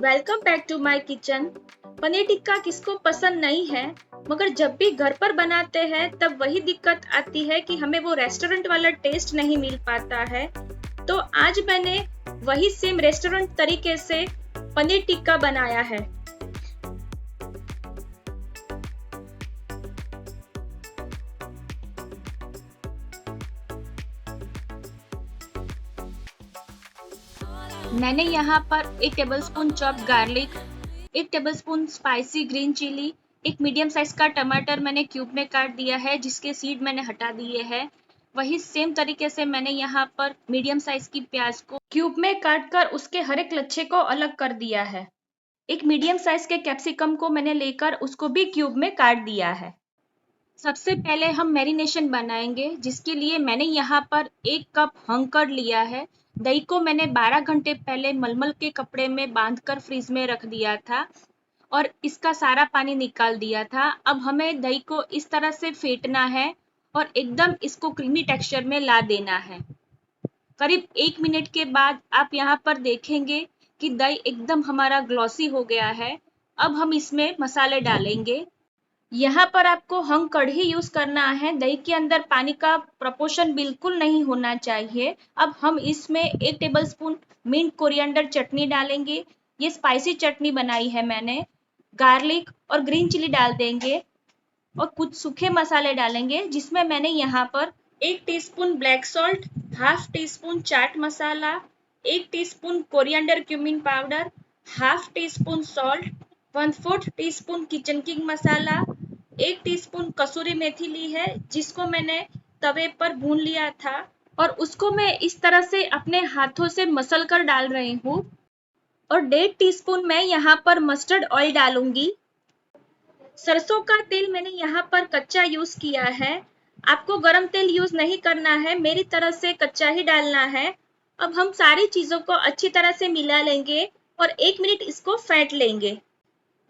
Welcome back to my kitchen. Paneer tikka किसको पसंद नहीं है, मगर जब भी घर पर बनाते हैं तब वही दिक्कत आती है कि हमें वो रेस्टोरेंट वाला टेस्ट नहीं मिल पाता है। तो आज मैंने वही सेम रेस्टोरेंट तरीके से पनीर टिक्का बनाया है। मैंने यहाँ पर 1 tablespoon chopped garlic, 1 tablespoon spicy green chilli, एक मीडियम साइज का टमाटर मैंने क्यूब में काट दिया है जिसके सीड मैंने हटा दिए हैं। वही सेम तरीके से मैंने यहाँ पर मीडियम साइज की प्याज को क्यूब में काट कर उसके हर एक लच्छे को अलग कर दिया है। एक मीडियम साइज के कैप्सिकम को मैंने लेकर उसको भी क्यूब में काट दिया है। सबसे पहले हम मैरिनेशन बनाएंगे, जिसके लिए मैंने यहाँ पर 1 कप हंग कर्ड लिया है। दही को मैंने 12 घंटे पहले मलमल के कपड़े में बांधकर फ्रीज में रख दिया था और इसका सारा पानी निकाल दिया था। अब हमें दही को इस तरह से फेंटना है और एकदम इसको क्रीमी टेक्सचर में ला देना है। करीब 1 मिनट के बाद आप यहाँ पर देखेंगे कि दही एकदम हमारा ग्लॉसी हो गया है। अब हम इसमें मसाले डालेंगे। यहाँ पर आपको हंग कढ़ी यूज करना है। दही के अंदर पानी का प्रोपोर्शन बिल्कुल नहीं होना चाहिए। अब हम इसमें 1 टेबलस्पून मिंट कोरिएंडर चटनी डालेंगे। ये स्पाइसी चटनी बनाई है मैंने। गार्लिक और ग्रीन चिली डाल देंगे और कुछ सूखे मसाले डालेंगे, जिसमें मैंने यहाँ पर 1 teaspoon black salt, half teaspoon chaat masala, 1 teaspoon coriander cumin powder, half teaspoon salt, 1/4 teaspoon Kitchen King masala, 1 teaspoon kasuri methi ली है जिसको मैंने तवे पर भून लिया था और उसको मैं इस तरह से अपने हाथों से मसल कर डाल रही हूँ। और 1.5 टीस्पून मैं यहाँ पर मस्टर्ड ऑयल डालूंगी। सरसों का तेल मैंने यहाँ पर कच्चा यूज किया है। आपको गरम तेल यूज नहीं करना है, मेरी तरह से कच्चा ही डालना है। अब हम सारी चीजों को अच्छी तरह से मिला लेंगे और 1 मिनट इसको फेंट लेंगे।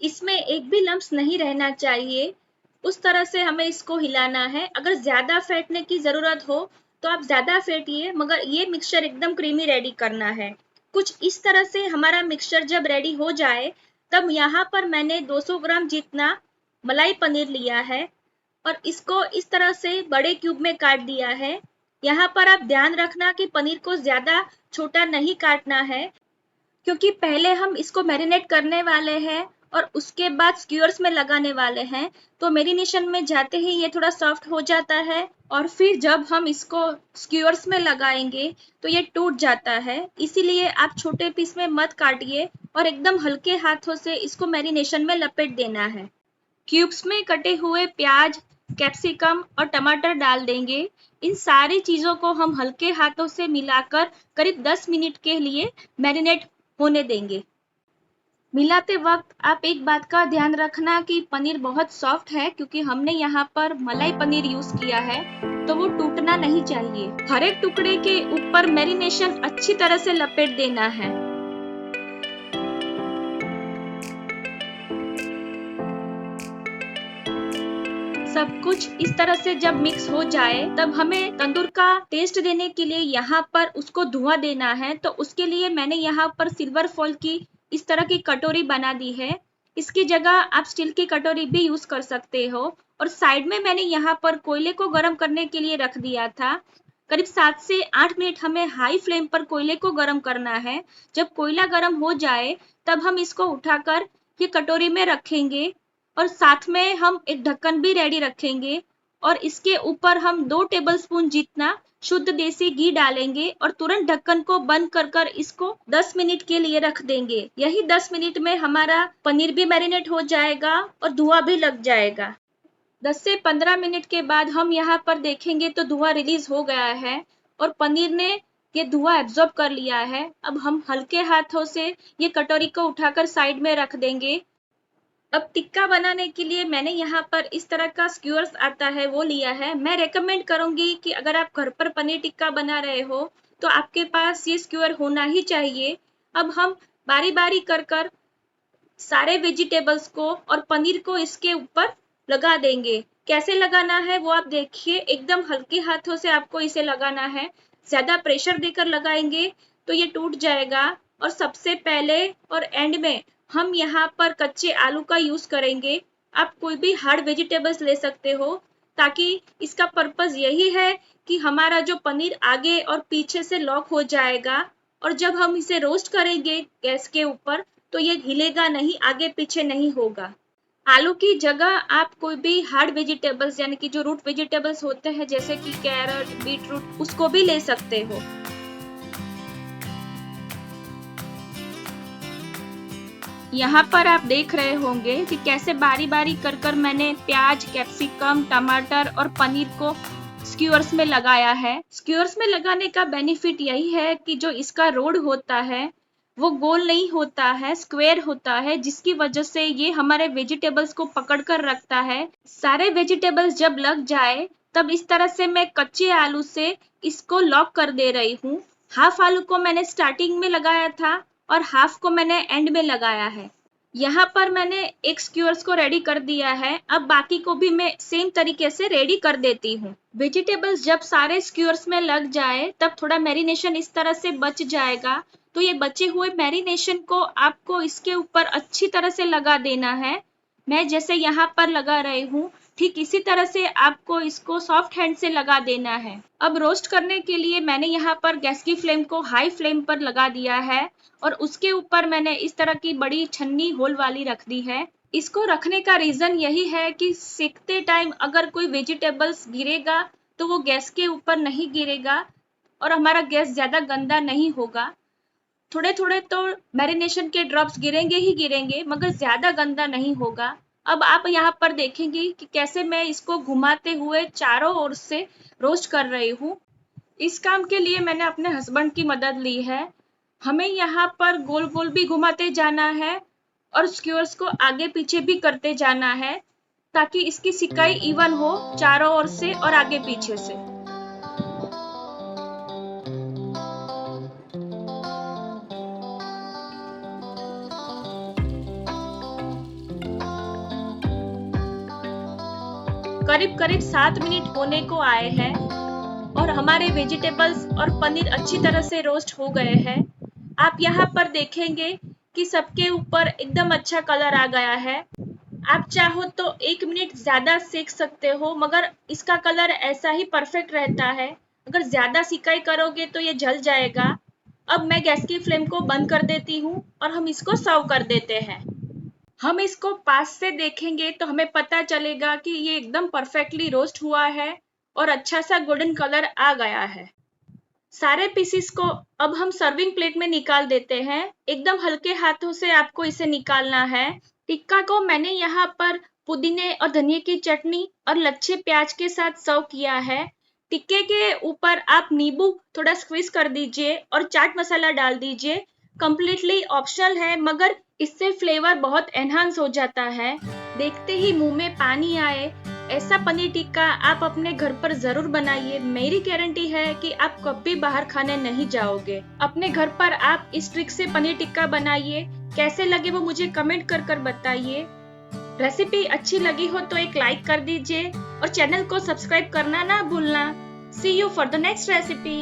इसमें एक भी लम्स नहीं रहना चाहिए, उस तरह से हमें इसको हिलाना है। अगर ज्यादा फेंटने की जरूरत हो तो आप ज्यादा फेंटिए, मगर ये मिक्सचर एकदम क्रीमी रेडी करना है। कुछ इस तरह से हमारा मिक्सचर जब रेडी हो जाए तब यहाँ पर मैंने 200 ग्राम जितना मलाई पनीर लिया है और इसको इस तरह से बड़े क्यूब में काट दिया है। यहाँ पर आप ध्यान रखना कि पनीर को ज्यादा छोटा नहीं काटना है, क्योंकि पहले हम इसको मैरिनेट करने वाले हैं और उसके बाद स्क्यूअर्स में लगाने वाले हैं। तो मैरिनेशन में जाते ही ये थोड़ा सॉफ्ट हो जाता है और फिर जब हम इसको स्क्यूअर्स में लगाएंगे तो ये टूट जाता है। इसीलिए आप छोटे पीस में मत काटिए और एकदम हल्के हाथों से इसको मैरिनेशन में लपेट देना है। क्यूब्स में कटे हुए प्याज, कैप्सिकम और टमाटर डाल देंगे। इन सारी चीजों को हम हल्के हाथों से मिलाकर करीब 10 मिनट के लिए मैरिनेट होने देंगे। मिलाते वक्त आप एक बात का ध्यान रखना कि पनीर बहुत सॉफ्ट है, क्योंकि हमने यहाँ पर मलाई पनीर यूज किया है, तो वो टूटना नहीं चाहिए। हर एक टुकड़े के ऊपर मैरिनेशन अच्छी तरह से लपेट देना है। सब कुछ इस तरह से जब मिक्स हो जाए तब हमें तंदूर का टेस्ट देने के लिए यहाँ पर उसको धुआं देना है। तो उसके लिए मैंने यहाँ पर सिल्वर फॉइल की इस तरह की कटोरी बना दी है। इसकी जगह आप स्टील की कटोरी भी यूज कर सकते हो। और साइड में मैंने यहाँ पर कोयले को गर्म करने के लिए रख दिया था। करीब 7 से 8 मिनट हमें हाई फ्लेम पर कोयले को गर्म करना है। जब कोयला गर्म हो जाए तब हम इसको उठाकर ये कटोरी में रखेंगे और साथ में हम एक ढक्कन भी रेडी रखेंगे और इसके ऊपर हम 2 टेबलस्पून जितना शुद्ध देसी घी डालेंगे और तुरंत ढक्कन को बंद कर इसको 10 मिनट के लिए रख देंगे। यही 10 मिनट में हमारा पनीर भी मैरिनेट हो जाएगा और धुआं भी लग जाएगा। 10 से 15 मिनट के बाद हम यहाँ पर देखेंगे तो धुआं रिलीज हो गया है और पनीर ने ये धुआं एब्जॉर्ब कर लिया है। अब हम हल्के हाथों से ये कटोरी को उठाकर साइड में रख देंगे। अब टिक्का बनाने के लिए मैंने यहाँ पर इस तरह का स्क्यूअर्स आता है वो लिया है। मैं रेकमेंड करूंगी कि अगर आप घर पर पनीर टिक्का बना रहे हो तो आपके पास ये स्क्यूअर होना ही चाहिए। अब हम बारी बारी कर सारे वेजिटेबल्स को और पनीर को इसके ऊपर लगा देंगे। कैसे लगाना है वो आप देखिए, एकदम हल्के हाथों से आपको इसे लगाना है। ज्यादा प्रेशर देकर लगाएंगे तो ये टूट जाएगा और सबसे पहले और एंड में हम यहाँ पर कच्चे आलू का यूज करेंगे। आप कोई भी हार्ड वेजिटेबल्स ले सकते हो, ताकि इसका पर्पस यही है कि हमारा जो पनीर आगे और पीछे से लॉक हो जाएगा, और जब हम इसे रोस्ट करेंगे गैस के ऊपर तो ये हिलेगा नहीं, आगे पीछे नहीं होगा। आलू की जगह आप कोई भी हार्ड वेजिटेबल्स यानी कि जो रूट वेजिटेबल्स होते हैं जैसे कि कैरट, बीटरूट, उसको भी ले सकते हो। यहाँ पर आप देख रहे होंगे कि कैसे बारी बारी कर कर मैंने प्याज, कैप्सिकम, टमाटर और पनीर को स्क्यूअर्स में लगाया है। स्क्यूअर्स में लगाने का बेनिफिट यही है कि जो इसका रोड होता है वो गोल नहीं होता है, स्क्वायर होता है, जिसकी वजह से ये हमारे वेजिटेबल्स को पकड़ कर रखता है। सारे वेजिटेबल्स जब लग जाए तब इस तरह से मैं कच्चे आलू से इसको लॉक कर दे रही हूँ। हाफ आलू को मैंने स्टार्टिंग में लगाया था और हाफ को मैंने एंड में लगाया है। यहाँ पर मैंने एक स्क्यूअर्स को रेडी कर दिया है। अब बाकी को भी मैं सेम तरीके से रेडी कर देती हूँ। वेजिटेबल्स जब सारे स्क्यूअर्स में लग जाए तब थोड़ा मैरिनेशन इस तरह से बच जाएगा। तो ये बचे हुए मैरिनेशन को आपको इसके ऊपर अच्छी तरह से लगा देना है। मैं जैसे यहाँ पर लगा रही हूँ, ठीक इसी तरह से आपको इसको सॉफ्ट हैंड से लगा देना है। अब रोस्ट करने के लिए मैंने यहाँ पर गैस की फ्लेम को हाई फ्लेम पर लगा दिया है और उसके ऊपर मैंने इस तरह की बड़ी छन्नी होल वाली रख दी है। इसको रखने का रीजन यही है कि सेकते टाइम अगर कोई वेजिटेबल्स गिरेगा तो वो गैस के ऊपर नहीं गिरेगा और हमारा गैस ज्यादा गंदा नहीं होगा। थोड़े थोड़े तो मैरिनेशन के ड्रॉप्स गिरेंगे ही गिरेंगे, मगर ज्यादा गंदा नहीं होगा। अब आप यहाँ पर देखेंगे कि कैसे मैं इसको घुमाते हुए चारों ओर से रोस्ट कर रही हूँ। इस काम के लिए मैंने अपने हस्बैंड की मदद ली है। हमें यहाँ पर गोल गोल भी घुमाते जाना है और स्क्यूअर्स को आगे पीछे भी करते जाना है, ताकि इसकी सिकाई इवन हो चारों ओर से और आगे पीछे से। करीब करीब 7 मिनट होने को आए हैं और हमारे वेजिटेबल्स और पनीर अच्छी तरह से रोस्ट हो गए हैं। आप यहाँ पर देखेंगे कि सबके ऊपर एकदम अच्छा कलर आ गया है। आप चाहो तो 1 मिनट ज्यादा सेक सकते हो, मगर इसका कलर ऐसा ही परफेक्ट रहता है। अगर ज्यादा सिकाई करोगे तो ये जल जाएगा। अब मैं गैस की फ्लेम को बंद कर देती हूँ और हम इसको सर्व कर देते हैं। हम इसको पास से देखेंगे तो हमें पता चलेगा कि ये एकदम परफेक्टली रोस्ट हुआ है और अच्छा सा गोल्डन कलर आ गया है। सारे पीसेस को अब हम सर्विंग प्लेट में निकाल देते हैं। एकदम हल्के हाथों से आपको इसे निकालना है। टिक्का को मैंने यहाँ पर पुदीने और धनिया की चटनी और लच्छे प्याज के साथ सर्व किया है। टिक्के के ऊपर आप नींबू थोड़ा स्क्वीज कर दीजिए और चाट मसाला डाल दीजिए। कंप्लीटली ऑप्शनल है, मगर इससे फ्लेवर बहुत एनहांस हो जाता है। देखते ही मुंह में पानी आए ऐसा पनीर टिक्का आप अपने घर पर जरूर बनाइए। मेरी गारंटी है कि आप कभी बाहर खाने नहीं जाओगे। अपने घर पर आप इस ट्रिक से पनीर टिक्का बनाइए। कैसे लगे वो मुझे कमेंट कर कर बताइए। रेसिपी अच्छी लगी हो तो एक लाइक कर दीजिए और चैनल को सब्सक्राइब करना ना भूलना। See you for the next recipe.